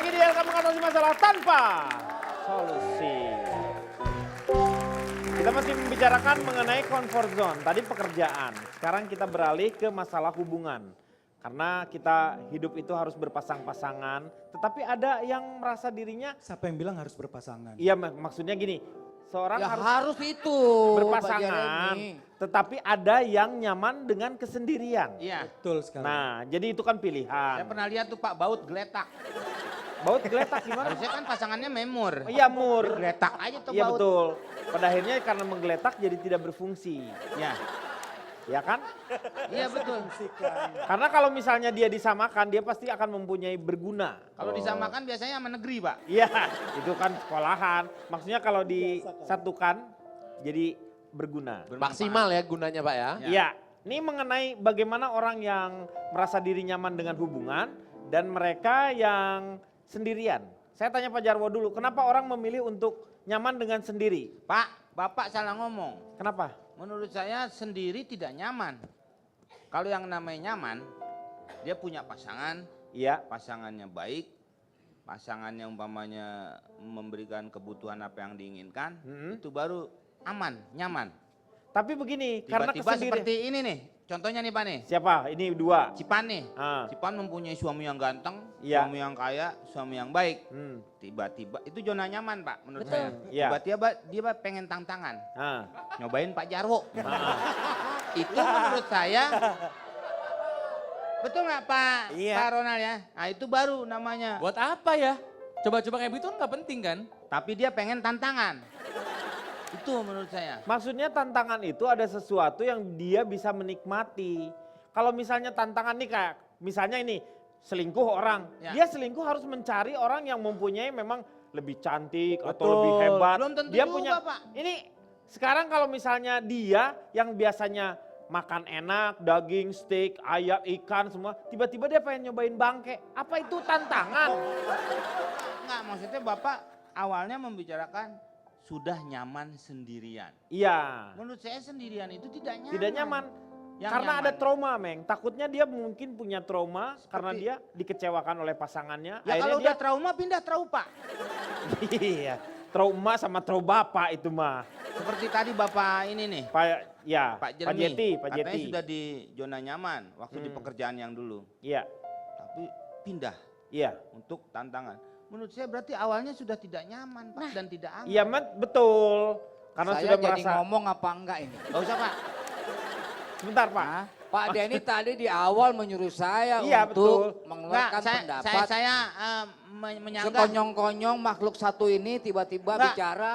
lagi dia akan mengatasi masalah tanpa solusi. Kita masih membicarakan mengenai comfort zone. Tadi pekerjaan. Sekarang kita beralih ke masalah hubungan. Karena kita hidup itu harus berpasang-pasangan. Tetapi ada yang merasa dirinya. Siapa yang bilang harus berpasangan? Iya maksudnya gini. Seorang Ya harus itu berpasangan. Tetapi ada yang nyaman dengan kesendirian. Iya. Betul sekali. Nah jadi itu kan pilihan. Saya pernah lihat tuh Pak Baut geletak. Baut geletak gimana? Harusnya kan pasangannya memur. Iya mur. Geletak aja tuh Iya Baut. betul. Pada akhirnya karena menggeletak jadi tidak berfungsi. Ya. Ya kan? Iya betul. Karena kalau misalnya dia disamakan, dia pasti akan mempunyai berguna. Kalau disamakan biasanya sama negeri Pak. Iya, itu kan sekolahan. Maksudnya kalau disatukan jadi berguna. Maksimal ya gunanya Pak ya. Iya, ini mengenai bagaimana orang yang merasa diri nyaman dengan hubungan dan mereka yang sendirian. Saya tanya Pak Jarwo dulu, kenapa orang memilih untuk nyaman dengan sendiri? Pak, Bapak salah ngomong. Kenapa? Menurut saya sendiri tidak nyaman. Kalau yang namanya nyaman, dia punya pasangan, Iya. pasangannya baik, pasangannya umpamanya memberikan kebutuhan apa yang diinginkan, itu baru aman, nyaman. Tapi begini, karena Tiba-tiba kesendirian. seperti ini nih, contohnya nih Pak nih, Siapa? Ini dua. Cipan nih. Ah. Cipan mempunyai suami yang ganteng, Iya. suami yang kaya, suami yang baik. Hmm. Tiba-tiba, itu zona nyaman Pak menurut Betul. saya. Iya. Tiba-tiba dia pengen tantangan, Ah. nyobain Pak Jarwo. Ah. Itu menurut saya, betul nggak Pak, Iya. Pak Ronald ya? Nah itu baru namanya. Buat apa ya? Coba-coba kayak begitu nggak penting kan? Tapi dia pengen tantangan. Itu menurut saya. Maksudnya tantangan itu ada sesuatu yang dia bisa menikmati. Kalau misalnya tantangan nih kayak, misalnya ini selingkuh orang. Ya. Dia selingkuh harus mencari orang yang mempunyai memang lebih cantik atau Betul. lebih hebat. Belum tentu dia juga, punya, Pak. Ini sekarang kalau misalnya dia yang biasanya makan enak, daging, steak, ayam, ikan semua. Tiba-tiba dia pengen nyobain bangke. Apa itu tantangan? Enggak, maksudnya Bapak awalnya membicarakan sudah nyaman sendirian. Iya. Menurut saya sendirian itu tidak nyaman. Tidak nyaman. Yang Karena nyaman. ada trauma, Meng. Takutnya dia mungkin punya trauma karena dia dikecewakan oleh pasangannya. Ya kalau dia udah trauma pindah traupa. iya, trauma sama bapak itu mah. Seperti tadi Bapak ini nih. Pak Jeti. Katanya sudah di zona nyaman waktu di pekerjaan yang dulu. Iya, Tapi pindah iya. untuk tantangan. Menurut saya berarti awalnya sudah tidak nyaman Pak dan tidak aman. Iya, betul. Karena Saya sudah jadi merasa. ngomong apa enggak ini? Gak usah Pak. Sebentar, Pak. Hah? Pak Denny tadi di awal menyuruh saya Iya, untuk betul. mengeluarkan Enggak, pendapat. saya menyanggah. Sekonyong-konyong makhluk satu ini tiba-tiba Enggak. bicara.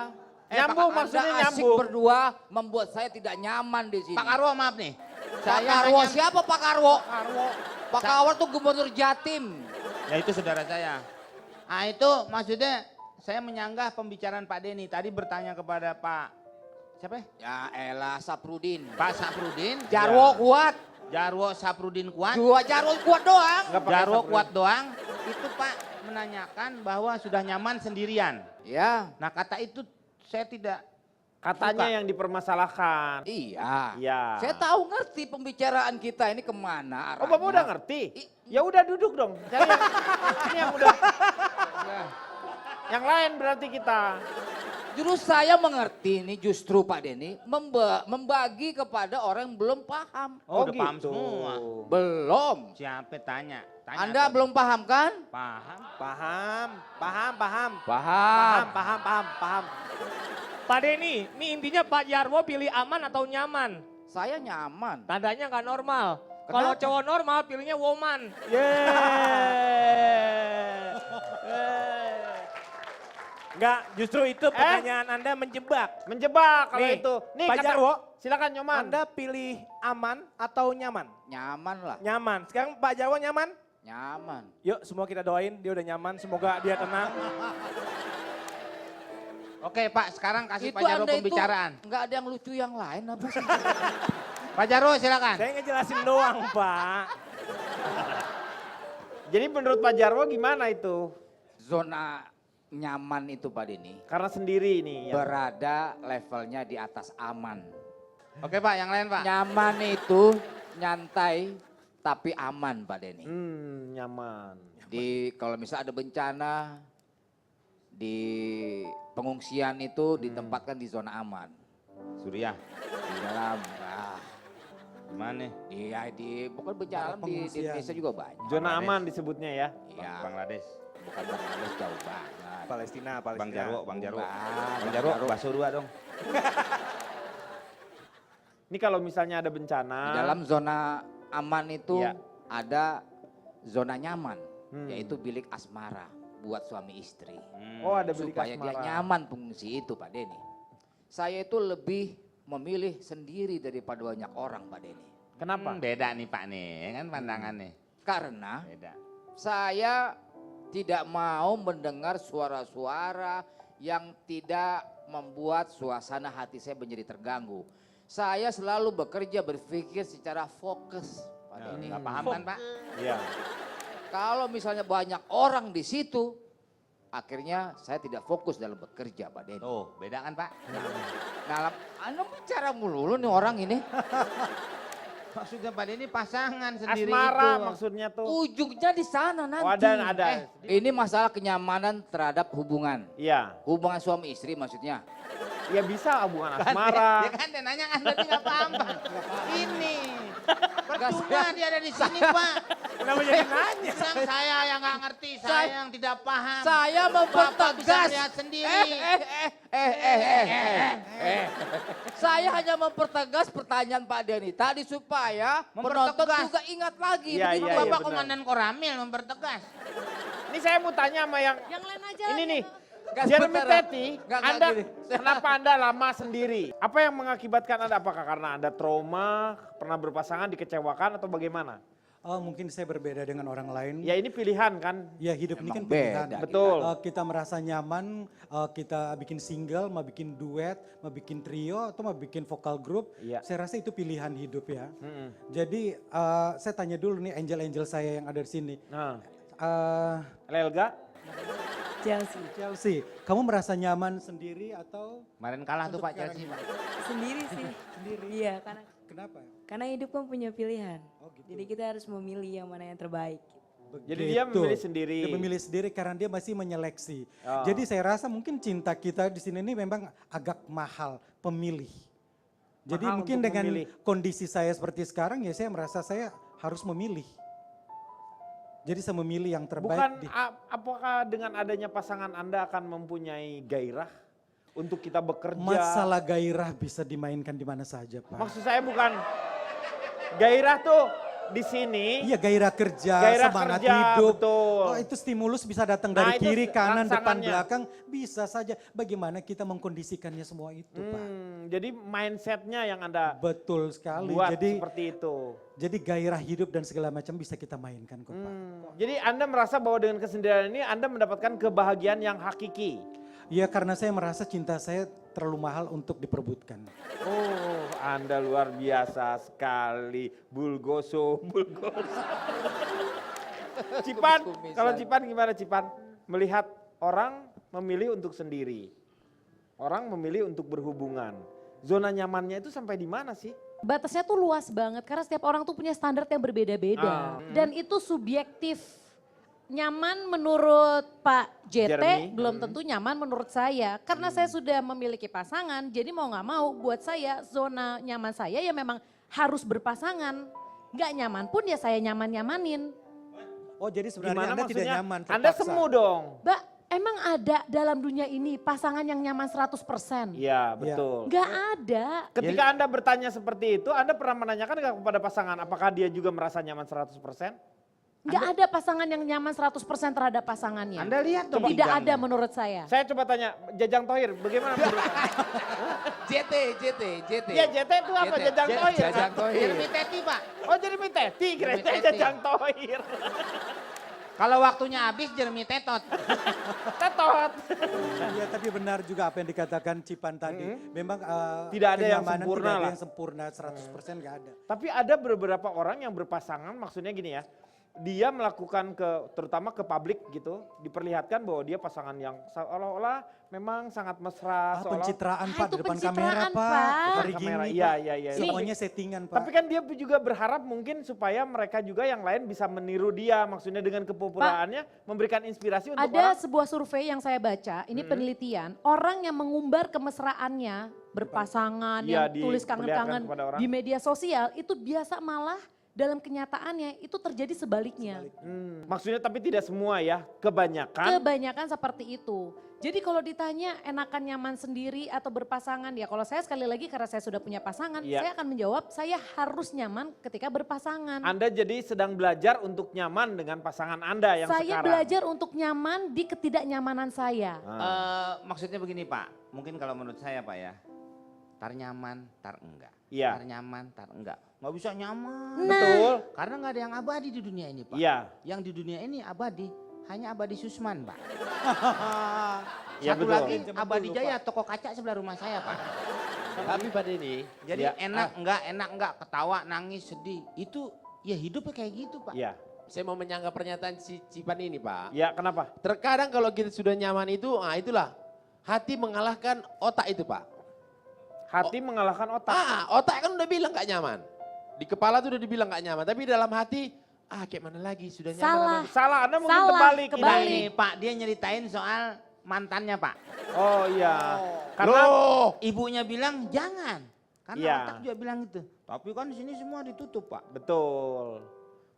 Nyambung, Anda maksudnya asik nyambung. berdua membuat saya tidak nyaman di sini. Pak Karwo maaf nih. Pak Karwo, hanya- siapa Pak Karwo? Karwo. Pak Karwo tuh gubernur Jatim. Ya itu saudara saya. Ah itu maksudnya saya menyanggah pembicaraan Pak Denny. Tadi bertanya kepada Pak, siapa ya? Ya elah Saprudin. Pak Saprudin. Jarwo Ya. kuat. Jarwo Saprudin kuat. Jarwo kuat doang. Nggak pakai Jarwo sabun. kuat doang. Itu Pak menanyakan bahwa sudah nyaman sendirian. Ya, Nah kata itu saya tidak. Katanya Suka. yang dipermasalahkan. iya. Iya. Saya tahu ngerti pembicaraan kita ini kemana arahnya. Oh, Bapak udah ngerti? Ya udah duduk dong. Ini yang udah. Yang lain berarti kita. Justru saya mengerti ini justru Pak Denny membagi kepada orang yang belum paham. Oh, udah gitu. paham semua. Belum. Siapa tanya? Anda belum paham kan? paham. Paham. Paham. Pak Denny, ini intinya Pak Jarwo pilih aman atau nyaman? Saya nyaman. Tandanya nggak normal. Kalau cowok normal pilihnya woman. Enggak, justru itu pertanyaan Anda menjebak. Menjebak kalau Nih, itu. Nih Pak kata- Jarwo, silakan Nyoman. Anda pilih aman atau nyaman? Nyaman lah. Nyaman. Sekarang Pak Jarwo nyaman? Nyaman. Yuk semua kita doain dia udah nyaman, semoga dia tenang. Oke Pak, sekarang kasih Itu Pak Jarwo Anda itu pembicaraan. nggak ada yang lucu yang lain apa sih? Pak Jarwo silakan. Saya ngejelasin doang Pak. Jadi menurut Pak Jarwo gimana itu? Zona nyaman itu Pak Denny Karena sendiri ini. Ya. berada levelnya di atas aman. Oke Pak, yang lain Pak. Nyaman itu nyantai tapi aman Pak Denny. Nyaman. Kalau misalnya ada bencana di pengungsian itu ditempatkan di zona aman. Suriah, Di dalam gimana? iya di pokoknya bencana alam di Pengungsian. Indonesia juga banyak. Zona aman disebutnya ya. Iya. Bangladesh. Bukan Bangladesh jauh banget. Palestina, Palestina. Bang Jarwo, Bang Jarwo. Bukan, Bang Jarwo, bakso 2 dong. Ini kalau misalnya ada Di bencana. dalam zona aman itu Iya. ada zona nyaman, Hmm. yaitu bilik asmara buat suami istri. Oh ada bilik Supaya dia asmara. nyaman pengungsi itu Pak Denny. Saya itu lebih memilih sendiri daripada banyak orang Pak Denny. Kenapa? Beda nih Pak nih, kan pandangannya. Karena Beda. saya tidak mau mendengar suara-suara yang tidak membuat suasana hati saya menjadi terganggu. Saya selalu bekerja berpikir secara fokus. Pak Denny. Nggak paham kan Pak? Iya. Kalau misalnya banyak orang di situ, akhirnya saya tidak fokus dalam bekerja Pak Denny. Tuh, beda kan Pak? Nah, Anda bicara mulu nih orang ini. Maksudnya Pak ini pasangan sendiri Asmara itu. maksudnya tuh. Ujungnya di sana nanti. Oh ada. Ini masalah kenyamanan terhadap hubungan. Iya. Hubungan suami istri maksudnya. Ya bisa hubungan Ya asmara. kan dia nanya kan berarti nggak paham Pak. Ini. Percuma saya- dia ada di sini Pak. Kenapa jadi nanya? Bilang saya yang nggak ngerti, saya yang tidak paham. Saya Bapak bisa mempertegas. lihat sendiri. Saya hanya mempertegas pertanyaan Pak Denny tadi supaya penonton Mempertegas. juga ingat lagi. Iya, begitu, iya, Bapak. Bapak benar. Komandan Koramil mempertegas. Ini saya mau tanya sama yang Yang lain aja. ini nih. Nggak, Jeremy sebentar. Teti, Nggak, Anda gini. kenapa Anda lama sendiri? Apa yang mengakibatkan Anda? Apakah karena Anda trauma, pernah berpasangan, dikecewakan atau bagaimana? Mungkin saya berbeda dengan orang lain. Ya ini pilihan kan? Ya hidup ini Emang kan pilihan. beda. Betul. Kita merasa nyaman, kita bikin single, mau bikin duet, mau bikin trio, atau mau bikin vokal group. Iya. Saya rasa itu pilihan hidup ya. Mm-mm. Jadi saya tanya dulu nih angel-angel saya yang ada di sini. Nah, Eh, Lelga, Chelsea. Chelsea, kamu merasa nyaman sendiri atau Kemarin kalah tuh Untuk Pak sekarang Chelsea Pak. Sendiri sih. Iya, kenapa? karena hidup kan punya pilihan. Oh, gitu. Jadi kita harus memilih yang mana yang terbaik. jadi dia Begitu. memilih sendiri. Dia memilih sendiri karena dia masih menyeleksi. Oh. Jadi saya rasa mungkin cinta kita di sini ini memang agak mahal pemilih. Jadi Mahal mungkin untuk dengan memilih. kondisi saya seperti sekarang ya saya merasa saya harus memilih. Jadi saya memilih yang terbaik. Bukan apakah dengan adanya pasangan Anda akan mempunyai gairah untuk kita bekerja? Masalah gairah bisa dimainkan di mana saja Pak. Maksud saya bukan gairah tuh di sini. Iya gairah kerja, Gairah semangat kerja, hidup. betul. Oh, itu stimulus bisa datang Nah, dari itu kiri, kanan, depan, rangsangannya. belakang. Bisa saja. Bagaimana kita mengkondisikannya semua itu Pak. Jadi mindsetnya yang Anda Betul sekali. buat Jadi seperti itu. Jadi gairah hidup dan segala macam bisa kita mainkan kok Pak. Jadi Anda merasa bahwa dengan kesendirian ini Anda mendapatkan kebahagiaan yang hakiki. Ya karena saya merasa cinta saya terlalu mahal untuk diperebutkan. Oh, Anda luar biasa sekali. Bulgoso. Cipan, Kumis-kumisan. kalau Cipan gimana Cipan? Melihat orang memilih untuk sendiri. Orang memilih untuk berhubungan. Zona nyamannya itu sampai di mana sih? Batasnya tuh luas banget karena setiap orang tuh punya standar yang berbeda-beda. Dan itu subjektif. Nyaman menurut Pak JT Jeremy. belum tentu nyaman menurut saya. Karena saya sudah memiliki pasangan, jadi mau gak mau buat saya zona nyaman saya ya memang harus berpasangan. Gak nyaman pun ya saya nyaman-nyamanin. Oh jadi sebenarnya Gimana Anda tidak maksudnya? nyaman Anda terpaksa. semu dong. Mbak, emang ada dalam dunia ini pasangan yang nyaman 100%? Iya betul. Gak ada. Ketika Anda bertanya seperti itu, Anda pernah menanyakan nggak kepada pasangan apakah dia juga merasa nyaman 100%? Gak ada pasangan yang nyaman 100% terhadap pasangannya. Anda lihat dong Tidak bidangnya. ada menurut saya. Saya coba tanya, Jajang Tohir bagaimana menurut Anda? JT. Iya JT itu apa? JT. Jajang Tohir? Jajang Tohir. Jeremy Teti Pak. Oh Jeremy Teti, kira Jeremy Teti. Jajang Tohir. Kalau waktunya habis Jeremy Tetot. Tetot. Iya tapi benar juga apa yang dikatakan Cipan tadi. Memang Tidak ada yang kenyamanan sempurna tidak ada lah. yang sempurna 100% nggak ada. Tapi ada beberapa orang yang berpasangan maksudnya gini ya. dia melakukan terutama ke publik gitu, diperlihatkan bahwa dia pasangan yang seolah-olah memang sangat mesra, Pencitraan Ah, Pak itu di depan kamera pencitraan, Pak. Pak. Hari Depan gini kamera, Pak. iya, iya, iya. Semuanya settingan Pak. Tapi kan dia juga berharap mungkin supaya mereka juga yang lain bisa meniru dia, maksudnya dengan kepopularannya memberikan inspirasi untuk Ada orang. sebuah survei yang saya baca, ini penelitian, orang yang mengumbar kemesraannya berpasangan, Iya, yang tulis diperlihatkan kangen-kangen kepada orang. di media sosial, itu biasa malah dalam kenyataannya itu terjadi sebaliknya. Maksudnya tapi tidak semua ya, kebanyakan. Kebanyakan seperti itu. Jadi kalau ditanya enakan nyaman sendiri atau berpasangan, ya kalau saya sekali lagi karena saya sudah punya pasangan, Iya. saya akan menjawab saya harus nyaman ketika berpasangan. Anda jadi sedang belajar untuk nyaman dengan pasangan Anda yang Saya sekarang. belajar untuk nyaman di ketidaknyamanan saya. Maksudnya begini Pak, mungkin kalau menurut saya Pak ya, tar nyaman, tar enggak. Iya. Tar nyaman, tar enggak. Nggak bisa nyaman. Betul. Karena nggak ada yang abadi di dunia ini Pak. Iya. Yang di dunia ini abadi, hanya abadi Susman Pak. Iya, Satu betul. lagi abadi Jaya, toko kaca sebelah rumah saya Pak. Tapi Pak Denny, Jadi Ya. enak enggak, ketawa, nangis, sedih. Itu ya hidupnya kayak gitu Pak. Iya. saya mau menyanggah pernyataan si Cipan ini Pak. Ya, kenapa? Terkadang kalau kita sudah nyaman itu, itulah hati mengalahkan otak itu Pak. Hati mengalahkan otak. Otak kan udah bilang gak nyaman. Di kepala tuh udah dibilang gak nyaman, tapi dalam hati, kayak mana lagi sudah nyaman. Salah. Salah, Anda mungkin Salah, terbalik. kebalik. Nah ini Pak, dia nyeritain soal mantannya Pak. Oh iya. Karena Loh, Ibunya bilang jangan. Karena Iya. otak juga bilang gitu. Tapi kan di sini semua ditutup Pak. betul.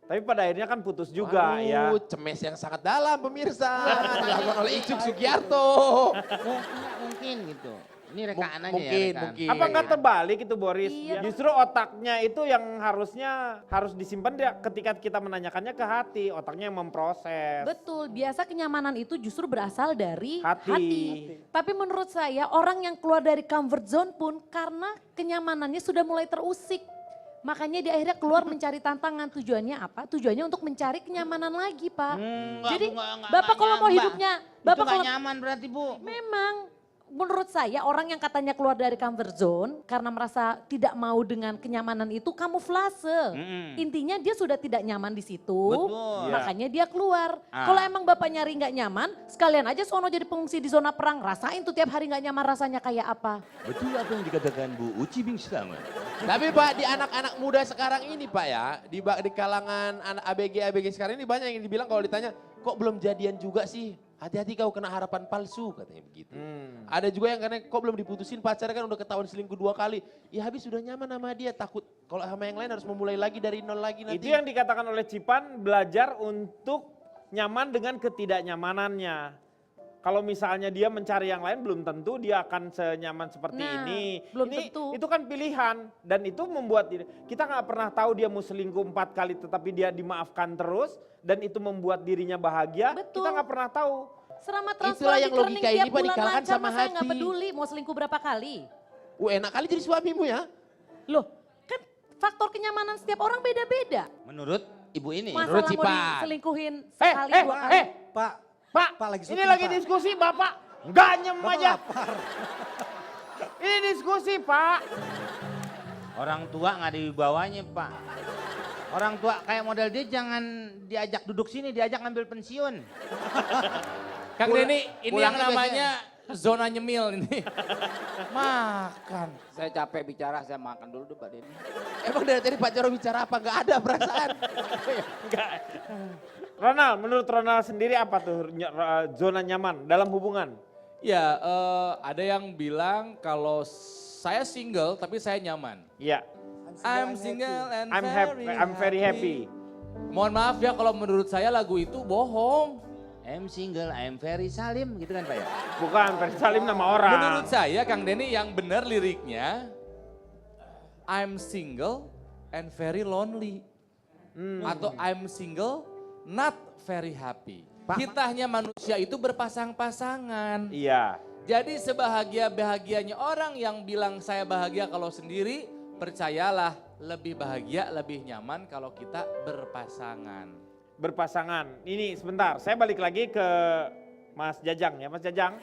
Tapi pada akhirnya kan putus juga ya. cemes yang sangat dalam pemirsa. Dilakukan oleh Icuk Sugiarto. Mungkin gitu. Ini rekaan aja Mungkin, ya rekaan. mungkin. Apa nggak terbalik itu Boris? Iya. Justru otaknya itu yang harus disimpan dia ketika kita menanyakannya ke hati, otaknya yang memproses. Betul, biasa kenyamanan itu justru berasal dari Hati. Tapi menurut saya orang yang keluar dari comfort zone pun karena kenyamanannya sudah mulai terusik. Makanya di akhirnya keluar mencari tantangan. Tujuannya apa? Tujuannya untuk mencari kenyamanan lagi Pak. Jadi Bapak kalau mau hidupnya, Bapak itu nggak kalau nyaman berarti Bu. memang menurut saya orang yang katanya keluar dari comfort zone karena merasa tidak mau dengan kenyamanan itu kamuflase. Intinya dia sudah tidak nyaman di situ, Betul. makanya dia keluar. Kalau emang Bapak nyari nggak nyaman, sekalian aja sono jadi pengungsi di zona perang. Rasain tuh tiap hari nggak nyaman rasanya kayak apa. Betul apa yang dikatakan Bu Uci Bing Slamet? Tapi Pak di anak-anak muda sekarang ini Pak ya, di kalangan anak ABG sekarang ini banyak yang dibilang kalau ditanya, kok belum jadian juga sih? Hati-hati kau kena harapan palsu katanya begitu. Ada juga yang karena kok belum diputusin pacarnya kan udah ketahuan selingkuh 2 kali. Ya habis sudah nyaman sama dia, takut kalau sama yang lain harus memulai lagi dari nol lagi nanti. Itu yang dikatakan oleh Cipan, belajar untuk nyaman dengan ketidaknyamanannya. Kalau misalnya dia mencari yang lain belum tentu dia akan senyaman seperti Nah, ini. belum Ini tentu. itu kan pilihan dan itu membuat kita nggak pernah tahu dia mau selingkuh 4 kali tetapi dia dimaafkan terus dan itu membuat dirinya bahagia. Betul. Kita nggak pernah tahu. Selama Itulah transfer yang di rekening logika ini, tiap Pak, bulan dikalahkan lancar, sama mah saya nggak hati. peduli mau selingkuh berapa kali. Enak kali jadi suamimu ya. Loh kan faktor kenyamanan setiap orang beda-beda. Menurut Ibu ini. Masalah mau Cipan. diselingkuhin sekali 2 kali. Pak, Pak, Pak lagi ini syuting, lagi Pak. diskusi Bapak. Nggak nyem Bapak aja. lapar. Ini diskusi Pak. Orang tua nggak dibawanya Pak. Orang tua kayak model dia jangan diajak duduk sini, diajak ngambil pensiun. Kang Denny, ini yang pulangnya namanya zona nyemil ini. Makan. Saya capek bicara, saya makan dulu deh Pak Denny. Emang dari tadi Pak Jarwo bicara apa? Gak ada perasaan. Ronald, menurut Ronald sendiri apa tuh zona nyaman dalam hubungan? Ya, ada yang bilang kalau saya single tapi saya nyaman. Iya. I'm single and I'm very happy. Mohon maaf ya kalau menurut saya lagu itu bohong. I'm single, I'm very salim gitu kan Pak ya. Bukan, Ferry Salim nama orang. Menurut saya Kang Denny yang benar liriknya I'm single and very lonely. Atau I'm single not very happy. Kita hanya manusia itu berpasang-pasangan. Iya. Jadi sebahagia-bahagianya orang yang bilang saya bahagia kalau sendiri, percayalah lebih bahagia, lebih nyaman kalau kita berpasangan. Berpasangan. Ini sebentar, saya balik lagi ke Mas Jajang ya, Mas Jajang.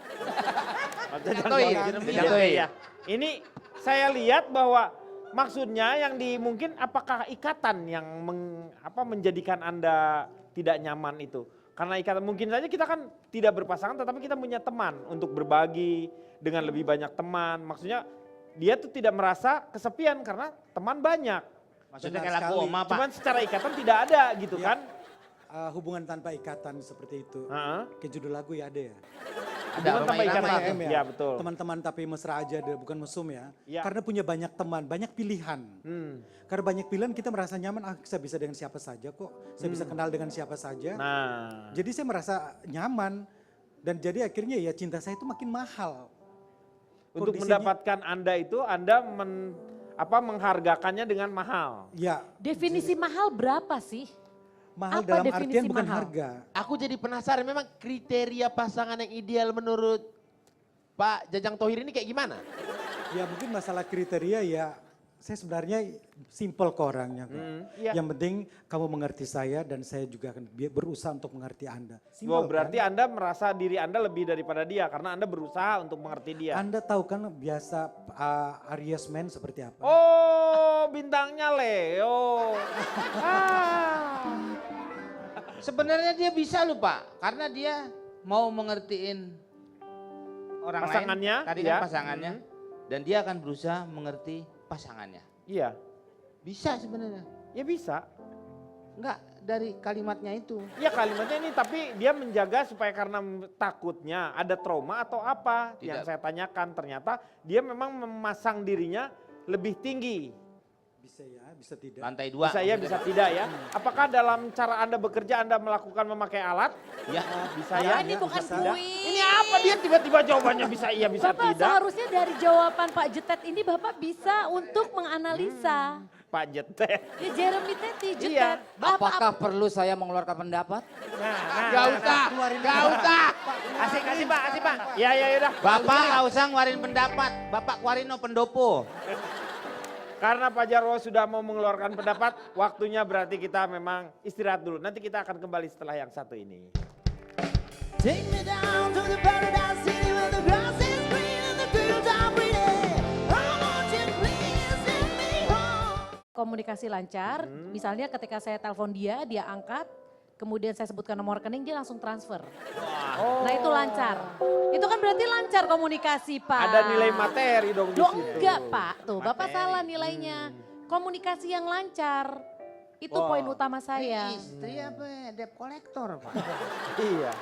Mas Jajang. Tohir, Iya, Jajang Tohir. iya. Ini saya lihat bahwa maksudnya yang mungkin apakah ikatan yang menjadikan Anda tidak nyaman itu? Karena ikatan mungkin saja kita kan tidak berpasangan tetapi kita punya teman untuk berbagi dengan lebih banyak teman. Maksudnya dia tuh tidak merasa kesepian karena teman banyak. Maksudnya Benar kayak lagu sekali. oma Pak. Cuman secara ikatan tidak ada gitu Ya. kan? Hubungan tanpa ikatan seperti itu. Heeh. Ke judul lagu ya ada ya. Hubungan tanpa ikatan. TM Ya betul. Teman-teman tapi mesra aja, bukan mesum ya. Ya. Karena punya banyak teman, banyak pilihan. Karena banyak pilihan kita merasa nyaman, saya bisa dengan siapa saja kok. Saya bisa kenal dengan siapa saja. Nah, Jadi saya merasa nyaman. Dan jadi akhirnya ya cinta saya itu makin mahal. untuk Kondisinya- mendapatkan Anda itu Anda menghargakannya dengan mahal. Ya, Definisi mahal berapa sih? mahal Apa dalam definisi artian bukan mahal? harga. Aku jadi penasaran memang kriteria pasangan yang ideal menurut Pak Jajang Thohir ini kayak gimana? Ya mungkin masalah kriteria ya, saya sebenarnya simple ke orangnya kok. iya. Yang penting kamu mengerti saya dan saya juga akan berusaha untuk mengerti Anda. Wah, Simple, berarti kan? Anda merasa diri Anda lebih daripada dia karena Anda berusaha untuk mengerti dia. Anda tahu kan biasa Aries Man seperti apa? Oh, bintangnya Leo. Sebenarnya dia bisa loh Pak, karena dia mau mengertiin orang Pasangannya, lain. Tadi ya. kan pasangannya. Dan dia akan berusaha mengerti pasangannya. Iya, Bisa sebenarnya. ya bisa. Enggak dari kalimatnya itu. Iya kalimatnya ini tapi dia menjaga supaya karena takutnya ada trauma atau apa yang Tidak. saya tanyakan. Ternyata dia memang memasang dirinya lebih tinggi. Bisa ya, bisa tidak. Lantai 2. Bisa ya, bisa tidak ya. Apakah dalam cara Anda bekerja Anda melakukan memakai alat? Ya. Bisa Oh, ya. ini bukan bisa. kuis. Ini apa dia tiba-tiba jawabannya bisa iya bisa Bapak tidak? seharusnya dari jawaban Pak Jetet ini Bapak bisa untuk menganalisa. Pak Jetet. Ya Jeremy Teti, Jetet. Iya. Apakah perlu saya mengeluarkan pendapat? Gak usah, gak usah. Asik Pak, asik Pak. Ya ya udah. Bapak gak usah ngeluarin pendapat. Bapak keluarin no pendopo. Karena Pak Jarwo sudah mau mengeluarkan pendapat, waktunya berarti kita memang istirahat dulu. Nanti kita akan kembali setelah yang satu ini. Take me down to the paradise city where the grass is green and the fields are pretty. Oh, won't you please send me home? Komunikasi lancar, misalnya ketika saya telepon dia, dia angkat, kemudian saya sebutkan nomor rekening, dia langsung transfer. Nah itu lancar. Itu kan berarti lancar komunikasi Pak. Ada nilai materi dong di Loh situ. enggak Pak, tuh Bapak Materi. salah nilainya. Komunikasi yang lancar, itu poin utama saya. Istri apa? Debt collector Pak. Iya.